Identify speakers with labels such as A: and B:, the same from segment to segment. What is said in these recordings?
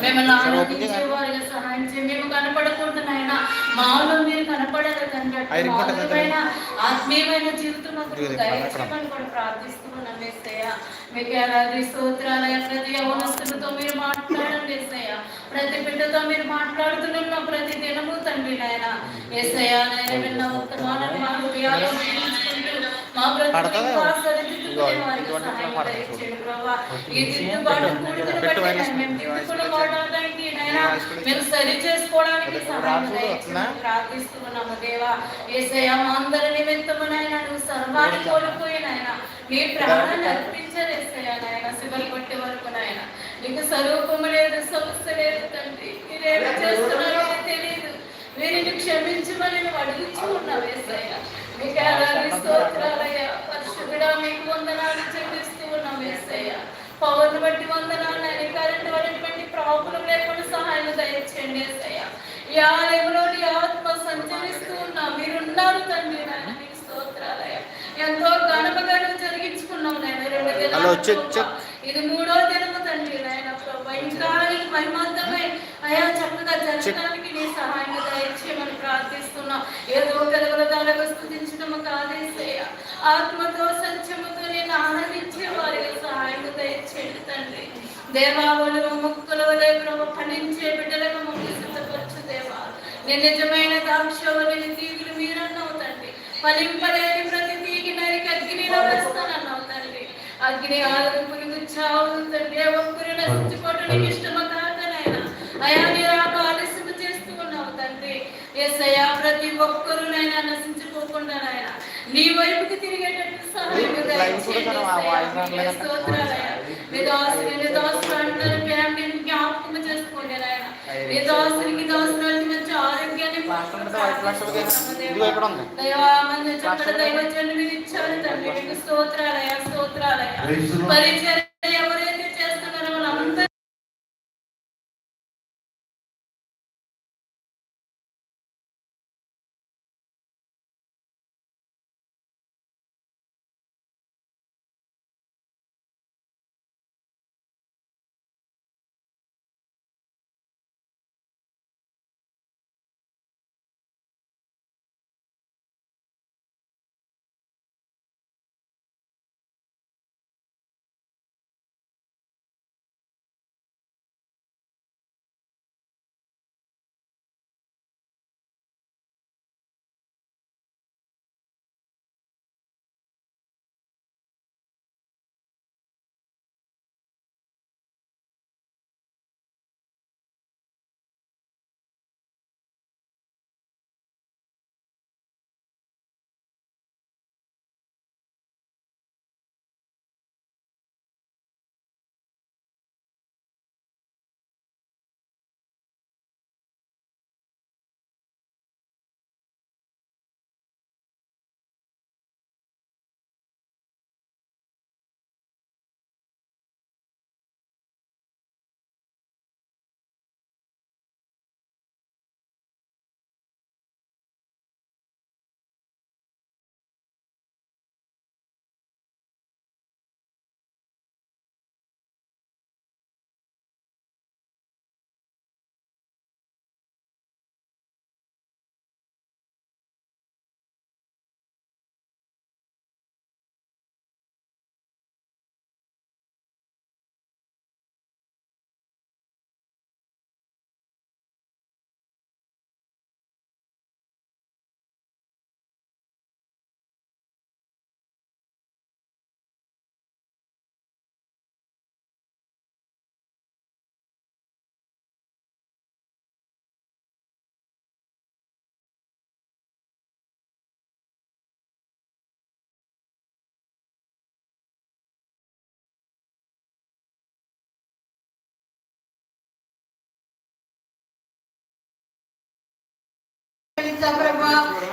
A: మిమ్మల్ని ఆరాధించే వారిగా సహాయం చేయండి. మేము కనపడకూడదు నాయన, మాలో మీరు కనపడాలి తండ్రి. ఆత్మీయమైన జీవితం దయచేయమని కూడా ప్రార్థిస్తున్నాం యేసయ్య. మీకు ఎలాంటి స్తోత్రాలయ. ప్రతి యవనస్తులతో మీరు మాట్లాడండి యేసయ్య. ప్రతి బిడ్డతో మీరు మాట్లాడుతున్న ప్రతి దినము తండ్రి నాయన యేసయ్య. నాయన విన్న వర్తమానాన్ని మా హృదయాల్లో మా బ్రతుకుని వారికి సహాయం దయచేయండి ప్రభా. ఈ దిద్దుబాటు మేము సరి చేసుకోవడానికి సహాయం దయచేయండి ప్రార్థిస్తున్నాము దేవా. యేసయ్య మా అందరి నిమిత్తము నాయన నువ్వు సర్వాన్ని కోల్పోయి నాయన నీ ప్రాణాన్ని అర్పించారు యేసయ్య. నాయన శివలు కొట్టే వరకు నాయన నీకు స్వరూపము లేదు, సమస్య లేదు తండ్రి. మీరేమి చేస్తున్నారో తెలియదు, వీరిని క్షమించమని నువ్వు అడుగుతూ ఉన్నావు యేసయ్య. మీకు ఎలాంటి స్తోత్రాలయ్యా. పరిశుద్ధుడా మీకు వందనాలు చెల్లిస్తూ ఉన్నాం యేసయ్య. పవర్ను బట్టి వందనాలు నాయన. కరెంట్ పడినటువంటి ప్రాబ్లం లేకుండా సహాయం దయచేయండి యేసయ్య. ఈ ఆలయంలో నీ ఆత్మ సంచరిస్తూ ఉన్నా మీరున్నారు తండ్రి నాయన. మీకు స్తోత్రాలయ్యా. ఎంతో ఘనముగాను జరిగించుకున్నాం నాయన. 2 దినాలు ఇది 3వ దినము తండ్రి నాయన ప్రభా. ఇంకా మహిమాంతమై అయా చక్కగా జరగడానికి నీ సహాయం దయచేయమని ప్రార్థిస్తున్నాం. ఏదో కలగలగాలకు స్థుతించడము కాదేసయ్య, ఆత్మతో సత్యముతో నేను ఆనందించే వారికి సహాయం దయచేయండి తండ్రి. దేవావులు ముక్కుల వలె ప్రభు ఫలించే బిడ్డలకు ముక్కు సిద్ధపరచు దేవా. నేను నిజమైన ద్రాక్షవల్లిని తీగులు మీరన్నావు తండ్రి. ఫలింపలేని ప్రతి తీగి నరికి అగ్నిలో వేస్తానన్నావు తండ్రి. అగ్ని ఆరు పురుగు చావు తండ్రి. ఒక్కరు నశించుకోవటం నీకు ఇష్టమ కాదనైనా అయా నీ రాక ఆలస్యం చేస్తూ ఉన్నావు తండ్రి. యేసయ్య ప్రతి ఒక్కరునైనా నశించుకోకుండా నాయన నీ వైపుకి తిరిగేటట్టు సహాయం దయచేయండి. స్తోత్రాలయ్యా. మీ దాసులు అందరూ ఫ్యామిలీని జ్ఞాపకం చేసుకోండి నాయన. మీ దాసునికి దాసులకి మంచి ఆరోగ్యాన్ని దైవామంది చక్కడ దైవజనులు మీరు ఇచ్చారు తండ్రి. మీకు స్తోత్రాలయ్యా, స్తోత్రాలయ్యా. పరిచయం ఎవరైతే చేస్తున్నారో వాళ్ళందరూ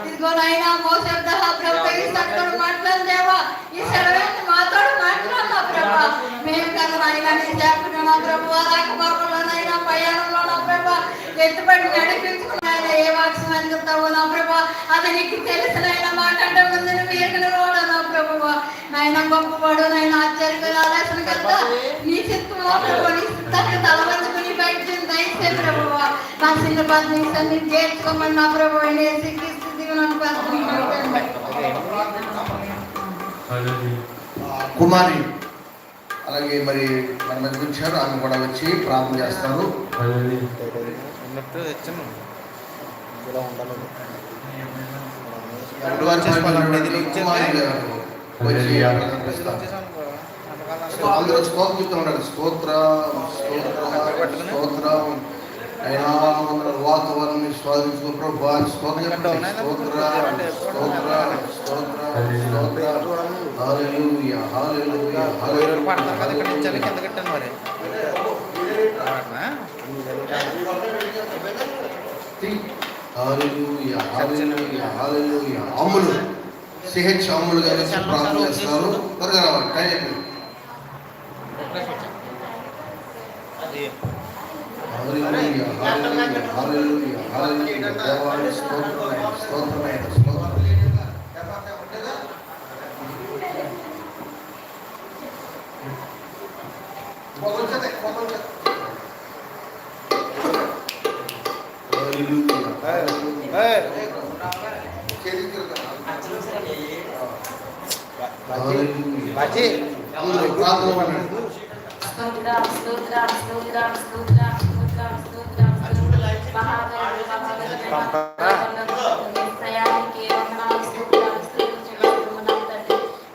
B: ఇదిగో నాయన మోసంత ప్రభు ఈ సత్తుడు మాట్లాడు దేవా. ఈ సెలవుని మాతో మాట్లాడున్నా ప్రభా. మేము కదా నాయన నీ చేపట్టున్నా ప్రభు. రాకపోకల్లోనైనా ప్రయాణంలో ప్రభా ఎత్తుపడి నడిపించుకున్నాయన ఏ వాక్యం అందుతావో నా ప్రభా. అది నీకు తెలిసినైనా మాట్లాడే ముందు నువ్వు ఎక్కడ కూడా నా ప్రభువా. నాయన గొప్పవాడు నాయన ఆశ్చర్య ఆలోచన కదా నీ చిత్తు ప్రభు. నీ చిత్తాన్ని తలవంచుకుని బయట మా చిన్న పద్మని చేర్చుకోమని నా ప్రభు స్థితి
C: కుమారి అలాగే మరి మన మధ్య వచ్చారు, ఆమె కూడా వచ్చి ప్రార్థన చేస్తారు. అందరూ స్తోత్రం ఉండాలి. స్తోత్రం అయినా వాతావరణం స్వాదించుకో ప్రభా. స్తోత్ర స్తోత్ర స్తోత్ర స్తోత్ర హల్లెలూయా హల్లెలూయా హల్లెలూయా హల్లెలూయా హల్లెలూయా హల్లెలూయా. అమ్ములు సిహెచ్ అమ్ములు గారు ప్రార్థన చేస్తున్నారు. త్వరగా రావాలి, టైం అయిపోయింది. హల్లెలూయా హల్లెలూయా హల్లెలూయా హల్లెలూయా. దేవాని స్తోత్రమైన స్తోత్రమైన స్తోత్రం.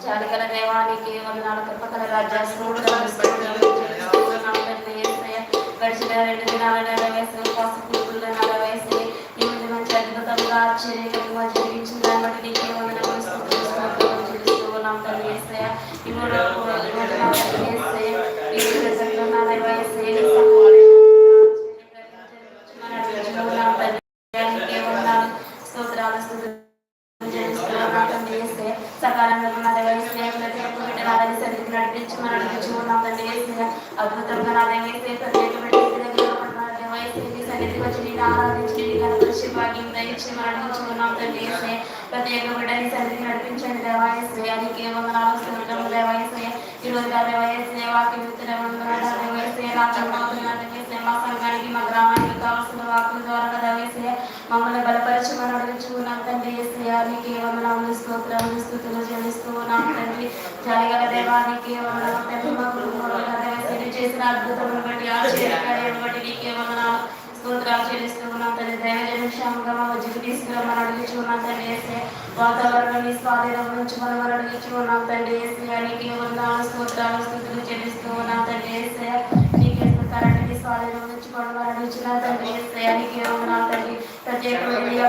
A: జాలిగల దేవానికి వందనాలు. కృపగల రాజా గడిచిన 2 దినాల నెరవేసి పసుపుల నెరవేసి ఈ ముందు మంచి అద్భుతంగా ఆశ్చర్యంగా జరిగించిన దాన్ని బట్టి నీకే వందనాలు చెల్లిస్తూ ఉన్నాం తండ్రి యేసయ్య. ఈ మూడో సకాలంలో నడిపించి మన నడిపించుకున్నాం తండ్రి యేసయ్య. అద్భుతంగా నా దేవైతే ప్రత్యేకమైన సన్నిధికి వచ్చి నేను ఆరాధించి కనపరిచి భాగ్యం దయచి మన నడిపించుకున్నాం తండ్రి యేసయ్య. ప్రత్యేక బిడ్డని సన్నిధికి నడిపించండి దేవాయేసయ్య. నీకే వందనాలు స్తోత్రం దేవాయేసయ్య. ఈ రోజు దేవాయేసయ్య వాక్యం దేవాయేసయ్య నా దేవాయేసయ్య మా సంఘానికి మా గ్రామానికి కావాల్సిన వాకుల ద్వారా దేవాయేసయ్య మమ్మల్ని బలపరిచి మనం నడిపించుకున్నాం తండ్రి యేసయ్య. నీకే వందనాలు స్తోత్రాలు స్తుతులు చెల్లిస్తూ ఉన్నాం తండ్రి. జాలిగల దేవానికి వందనాలు తండ్రి. మా కుటుంబంలో దేవాయేసయ్య చేసిన అద్భుతములను బట్టి ఆశ్చర్యకార్యాలను బట్టి నీకే వందనాలు స్తోత్రాలు చెల్లిస్తూ ఉన్నాం తండ్రి. దైవజన క్షేమంగా మా మధ్యకు తీసుకురమ్మని అడిగించుకున్నాం తండ్రి యేసయ్య. వాతావరణాన్ని స్వాధీనం నుంచి మనం అడిగించుకున్నాం తండ్రి యేసయ్య. నీకే వందనాలు స్తోత్రాలు స్తుతులు చెల్లిస్తూ ఉన్నాం తండ్రి యేసయ్య. నీకే కరెంట్ని స్వాధీనం నుంచి మనం అడిగించిన తండ్రి యేసయ్య. నీకే వందనాలు తండ్రి. ప్రత్యేకమైన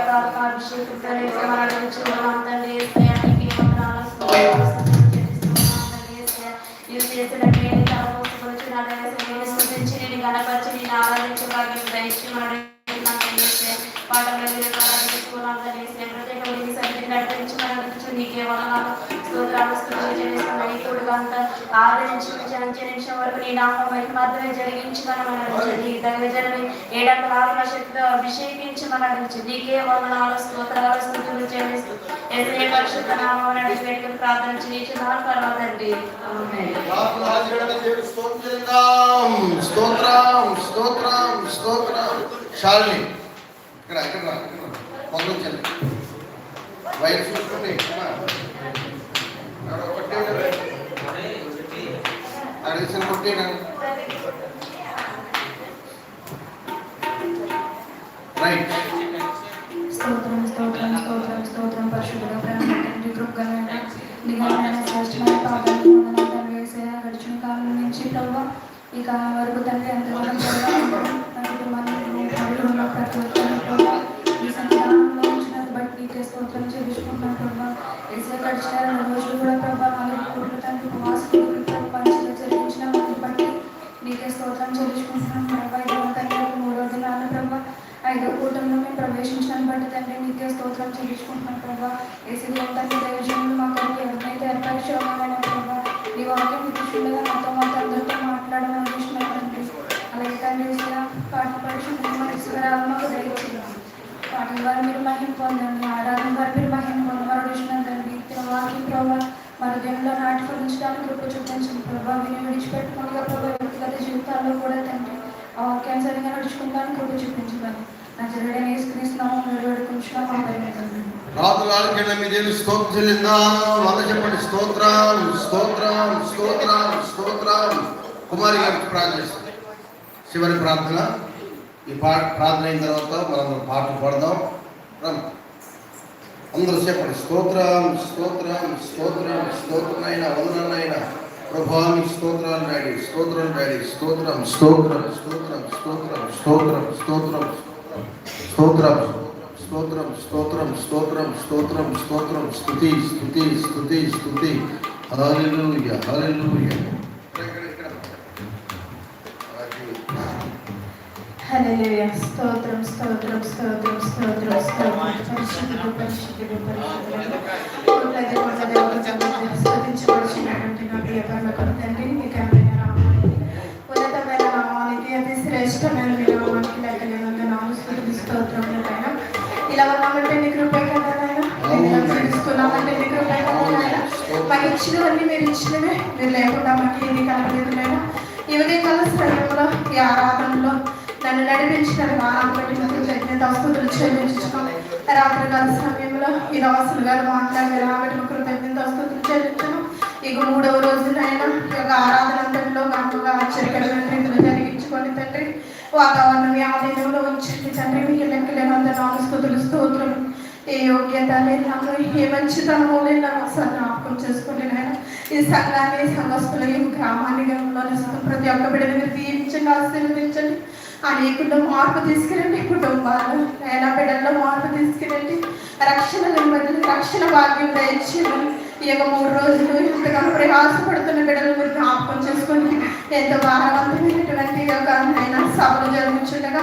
A: అభిషేకంతో మనం అడిగించుకున్నాం తండ్రి యేసయ్య. నీకే వందనాలు స్తోత్రాలు స్తుతులు చెల్లిస్తూ ఉన్నాం తండ్రి యేసయ్య. నీవు చేసిన మేలు తలపోసుకొచ్చి నా దేవసేవని స్తుతించి నేను గణపరిచి నేను ఆరాధించే భాగ్యం దయచి మనం పాటలు ఆరాధించుకున్నాం తండ్రి యేసయ్య. ప్రత్యేకమైన సన్నిధిని నడిపించి మనం నీకే వందనాలు స్తోత్రాలు స్తుతులు చెల్లిస్తున్నాం. నీ తోడుగా అంత ఆదరించి నిమిషం వరకు నీ నామం మాత్రమే జరిగించి మనం నడిపించండి. దైవజనని 7 ఆత్మశక్తితో అభిషేకించి మనం నడిపించి నీకే వందనాలు స్తోత్రాలు స్తుతులు చెల్లిస్తూ యేసయ్య పరిశుద్ధ నామమున అడిగి వేడుకొని ప్రార్థన చేయించున్నాను పరమతండ్రి. ఆమేన్.
C: స్తోత్రం స్తోత్రం స్తోత్రం. శాలిని ఇక్కడ పంపించండి. వైట్ చూసుకోండి. అడిగిన కొట్టి రైట్.
B: స్తోత్రం స్తోత్రం స్తోత్రం స్తోత్రం. పరిశుద్ధుడ ప్రేమ తండ్రి కృపగలైన నిఘనమైన శ్రేష్టమైన పాదాలకు వందనాలు యేసయ్య. గడిచిన కాలం నుంచి ప్రభువా ఈ కాలం వరకు తండ్రి ఎంతగానో ఉన్న ప్రతి ఒక్కరిని ప్రభువా ఈ సంతానంలో ఉంచినందుకు బట్టి నీకే స్తోత్రం చెల్లించుకుంటున్నాను ప్రభువా. యేసయ్య గడిచిన 2 రోజులు కూడా ప్రభువా 4 కోట్ల తండ్రి ఉపవాసం పంచులు చెల్లించిన వాటిని బట్టి నీకే స్తోత్రం చెల్లించుకుంటున్నాను ప్రభా. 5వ తండ్రి 3వ దినాన ప్రభా 5వ కూటంలో మేము ప్రవేశించడానికి బట్టి తండ్రి నీకే స్తోత్రం చెల్లించుకుంటున్నాను ప్రభా. యేసయ్య తండ్రి దైవజనులు మా కొరకు ఎవరినైతే ఏర్పరిచేవారైనా ప్రభా నీ వాక్యం వినిపించుండగా నాతో మాతో అందరితో మాట్లాడమని అందిస్తున్నాను తండ్రి. అలాగే తండ్రి యేసయ్య పాటలు పరిశుద్ధంగా ఈశ్వరాలను దయచేయాలి. పాటల ద్వారా మీరు మహిమ పొందండి. ఆరాధన ద్వారా మీరు మహిమ పొందమని అడుగుతున్నాను తండ్రి. వాక్యం ప్రభా మన దేవుల్లో నాటుకొలించడానికి కృప చూపించండి ప్రభా. విని విడిచిపెట్టుకుని ప్రభా వ్యక్తిగత జీవితాల్లో కూడా తండ్రి ఆ వాక్యాన్ని సరిగా నడుచుకోవడానికి కృప చూపించగలరు. నజరేయుడైన యేసుక్రీస్తు నామములో వేడుకొనుచున్నాము. ఆమేన్.
C: రాత్రులాలకి మీ దేవుని స్తోత్రం చెల్లిద్దాం. వంద చెప్పండి. స్తోత్రం స్తోత్రం స్తోత్రం స్తోత్రం. కుమారి గారికి ప్రార్థిస్తాం. చివరి ప్రార్థన. ఈ ప్రార్థన అయిన తర్వాత మనం పాటలు పాడదాం. అందరూ చెప్పండి. స్తోత్రం స్తోత్రం స్తోత్రం స్తోత్రమైన వందనైనా ప్రభావానికి స్తోత్రాలు డాడీ, స్తోత్రం డాడీ, స్తోత్రం స్తోత్రం స్తోత్రం స్తోత్రం స్తోత్రం స్తోత్రం స్తోత్రం స్తోత్రం స్తోత్రం స్తోత్రం స్తోత్రం స్తోత్రం స్తుతి స్తుతి స్తుతి స్తుతి. హల్లెలూయా హల్లెలూయా.
B: హల్లెలూయా. స్తోత్రం స్తోత్రం స్తోత్రం స్తోత్రం స్తోత్రం. పరిశుద్ధుడు పరిశుద్ధుడు పరిశుద్ధుడు. కోట్లాది కోట్ల దేవుడు జగత్తు స్తుతించబడుచున్నటువంటి నా ప్రియ పరలోకపు తండ్రి, నీకు అందమైన నామానికి, ఉన్నతమైన నామానికి, అతి శ్రేష్టమైన మీ నామానికి లెక్కలేనంత నామ స్తుతి స్తోత్రములు పైన ఇలా ఉన్నామంటే నీ కృపే కదా నాయన. మేము జీవిస్తున్నామంటే నీ కృపే కదా నాయన. మాకు ఇచ్చినవన్నీ మీరు ఇచ్చినవే. మీరు లేకుండా మాకు ఏది కలగలేదు నాయన. ఈ ఉదయకాల సమయంలో ఈ ఆరాధనలో నన్ను నడిపించిన వారాన్ని బట్టి కృతజ్ఞత స్తుతులు చెల్లించున్నాం. రాత్రికాల సమయంలో ఈ రాసులు గారు మాట్లాడారు కాబట్టి కృతజ్ఞత స్తుతులు చెల్లించున్నాం. ఇక 3వ రోజునైనా ఈ యొక్క ఆరాధన అంతటిలో గొప్పగా ఆశ్చర్యకరమైన రీతిలో జరిగించుకొని తండ్రి, వాతావరణం మీ ఆధీనంలో ఉంచండి తండ్రి. మీకు లెక్కలేనంత నామ స్తుతులు స్తోత్రులు. ఏ యోగ్యత లేదు, ఏ మంచితనమో లేదు, ఒకసారి జ్ఞాపకం చేసుకుని నేను ఈ సంఘాన్ని, సంఘస్థులు, ఈ గ్రామాన్ని, గ్రామంలోని ప్రతి ఒక్క బిడ్డని మీరు దీవించండి, ఆశీర్వదించండి. అనేకుల్లో మార్పు తీసుకురండి. కుటుంబాలు అయినా బిడ్డల్లో మార్పు తీసుకురండి. రక్షణ భాగ్యం దయచేయమని ఈ యొక్క 3 రోజులు ఎంతగానో ప్రయాసపడుతున్న బిడ్డలు మీరు జ్ఞాపకం చేసుకొని ఎంతో భారవంతమైనటువంటి ఆయన సభలు జరుగుతుండగా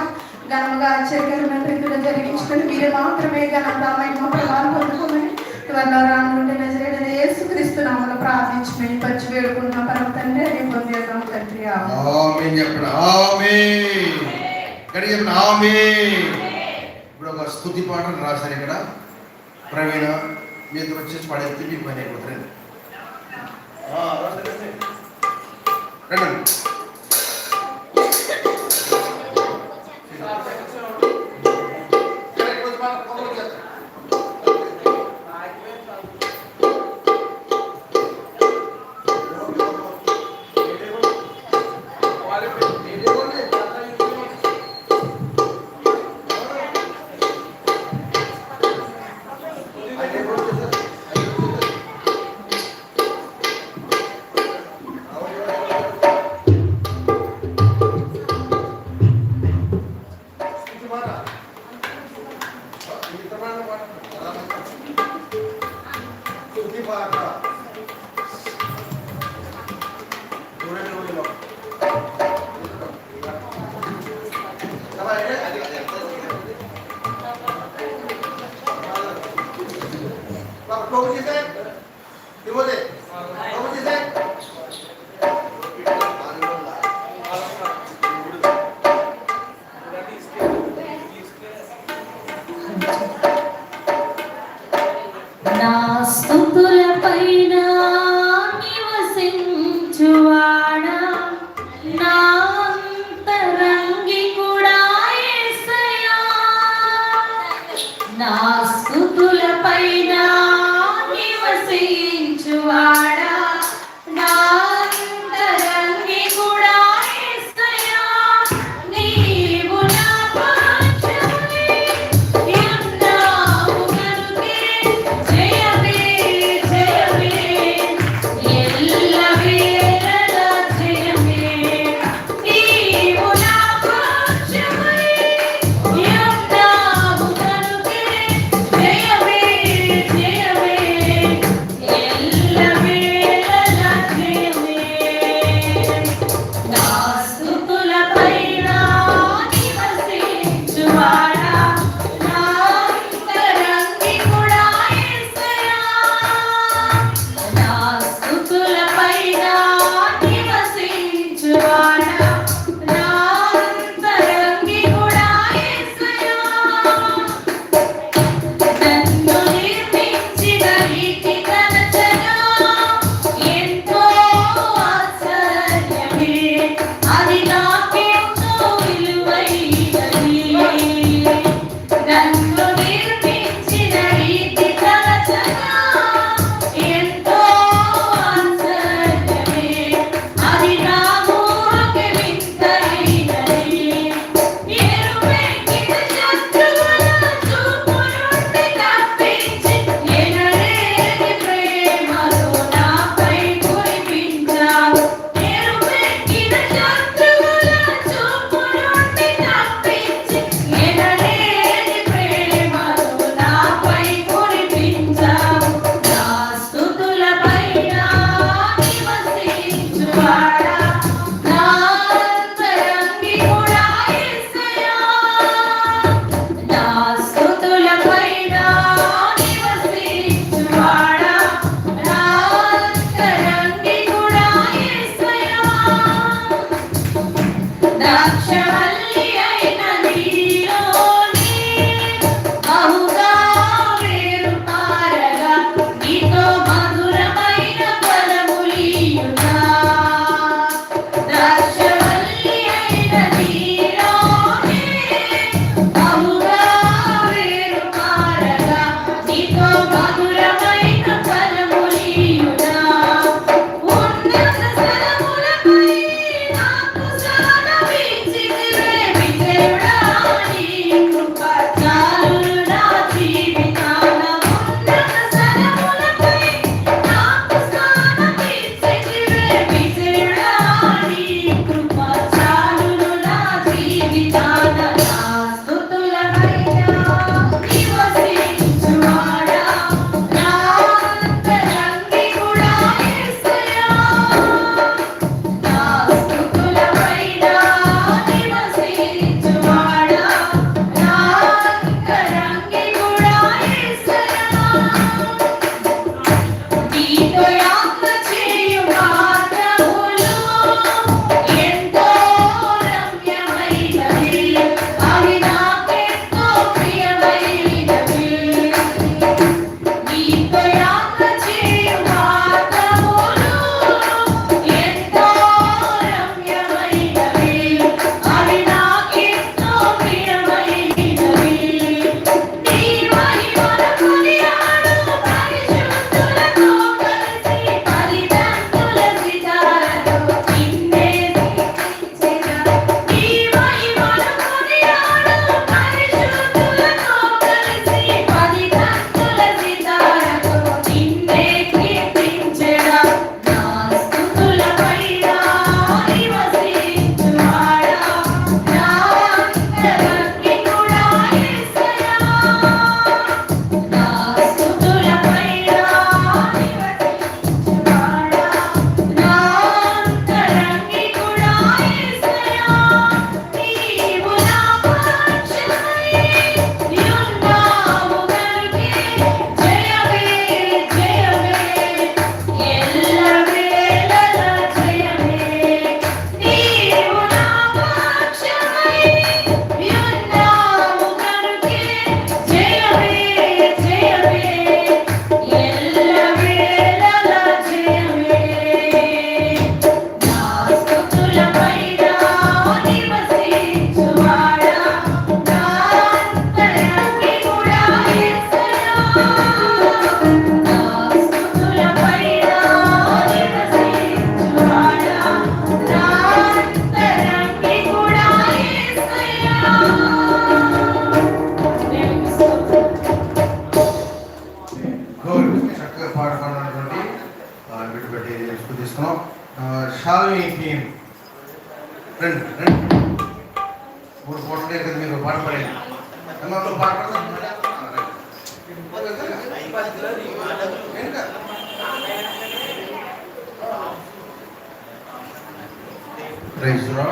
B: ఘనముగా ఆశ్చర్యకరమైన రీతిలో జరిగించుకొని మీరు మాత్రమే ఘనమైన ప్రమాణం పొందుకోమని త్వరలో రానుంటే నజరేయుడైన యేసుక్రీస్తు నామములో ప్రార్థించి మేము పచ్చి వేడుకున్న పరమ తండ్రి అని పొందేద్దాం తండ్రి.
C: ఆమేన్ చెప్పండి. ఆమేన్. గట్టిగా చెప్పండి. ఆమేన్. ఇప్పుడు ఒక స్తుతి పాటను రాశారు ఇక్కడ. ప్రవీణ మీరు వచ్చేసి పడేస్తే మీకు పని అయిపోతుంది. రండి. షాల్ని టీం రండి రండి మూడు ఫోటోలు కదా మీకు పాట పడేది అన్నలో పాట రైతురా